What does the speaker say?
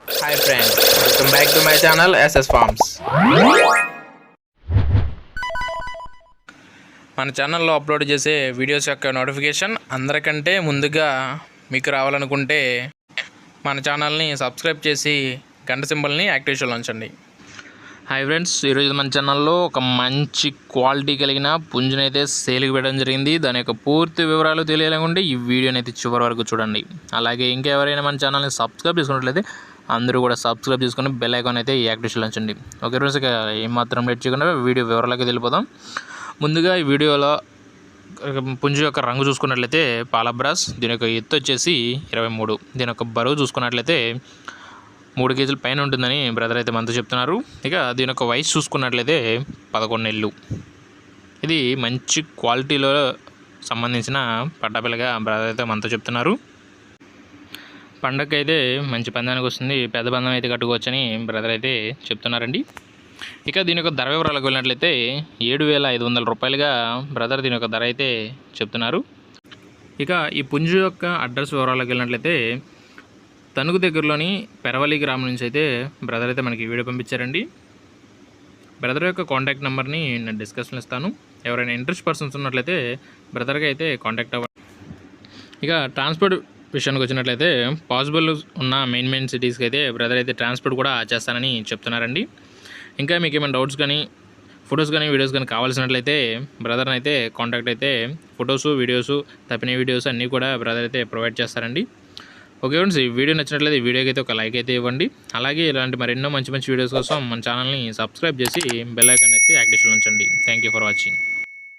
Hi friends, welcome back to my channel SS Farms. మన ఛానల్లో upload చేసే videos యొక్క నోటిఫికేషన్ అందరికంటే ముందుగా మీకు రావాలనుకుంటే మన ఛానల్ని సబ్స్క్రైబ్ చేసి గంట సింబల్ని యాక్టివేషన్లో ఉంచండి. హాయ్ ఫ్రెండ్స్, ఈరోజు మన ఛానల్లో ఒక మంచి క్వాలిటీ కలిగిన పుంజునైతే సేల్కి పెట్టడం జరిగింది. దాని యొక్క పూర్తి వివరాలు తెలియాలనుకుంటే ఈ వీడియోని అయితే చివరి వరకు చూడండి. అలాగే ఇంకెవరైనా మన ఛానల్ని సబ్స్క్రైబ్ చేసుకున్నట్లయితే అందరూ కూడా సబ్స్క్రైబ్ చేసుకుని బెల్ ఐకాన్ అయితే యాక్టివేషన్లో ఉంచండి. ఓకే ఫ్రెండ్స్, ఇక ఏమాత్రం లేట్ చేయకుండా వీడియో వివరాలకి వెళ్ళిపోదాం. ముందుగా ఈ వీడియోలో పుంజు యొక్క రంగు చూసుకున్నట్లయితే పాలబ్రాస్. దీని యొక్క ఎత్తు వచ్చేసి 23. దీని యొక్క బరువు చూసుకున్నట్లయితే 3 కేజీల పైన ఉంటుందని బ్రదర్ అయితే మనతో చెప్తున్నారు. ఇక దీని యొక్క వయసు చూసుకున్నట్లయితే 11 నెలలు. ఇది మంచి క్వాలిటీలో సంబంధించిన పట్టాపిల్లగా బ్రదర్ అయితే మనతో చెప్తున్నారు. పండగకి అయితే మంచి పందానికి వస్తుంది, పెద్ద పందం అయితే కట్టుకోవచ్చని బ్రదర్ అయితే చెప్తున్నారండి. ఇక దీని యొక్క ధర వివరాలకు వెళ్ళినట్లయితే 7,500 రూపాయలుగా బ్రదర్ దీని యొక్క ధర అయితే చెప్తున్నారు. ఇక ఈ పుంజు యొక్క అడ్రస్ వివరాలకు వెళ్ళినట్లయితే తణుకు దగ్గరలోని పెరవలి గ్రామం నుంచి అయితే బ్రదర్ అయితే మనకి వీడియో పంపించారండి. బ్రదర్ యొక్క కాంటాక్ట్ నెంబర్ని నేను డిస్కషన్లో ఇస్తాను. ఎవరైనా ఇంట్రెస్ట్ పర్సన్స్ ఉన్నట్లయితే బ్రదర్గా అయితే కాంటాక్ట్ అవ్వండి. ఇక ట్రాన్స్పోర్ట్ విషయానికి వచ్చినట్లయితే పాసిబుల్ ఉన్న మెయిన్ సిటీస్కి అయితే బ్రదర్ అయితే ట్రాన్స్పోర్ట్ కూడా చేస్తానని చెప్తున్నారండి. ఇంకా మీకు ఏమైనా డౌట్స్ కానీ ఫొటోస్ కానీ వీడియోస్ కానీ కావాల్సినట్లయితే బ్రదర్ని అయితే కాంటాక్ట్ అయితే ఫొటోస్ వీడియోస్ తప్పిన వీడియోస్ అన్నీ కూడా బ్రదర్ అయితే ప్రొవైడ్ చేస్తారండి. ఓకే ఫ్రెండ్స్, ఈ వీడియో నచ్చినట్లయితే ఈ వీడియోకి అయితే ఒక లైక్ అయితే ఇవ్వండి. అలాగే ఇలాంటి మరెన్నో మంచి వీడియోస్ కోసం మన ఛానల్ని సబ్స్క్రైబ్ చేసి బెల్ ఐకాన్ అయితే యాక్టివేషన్ ఉంచండి. Thank you for watching.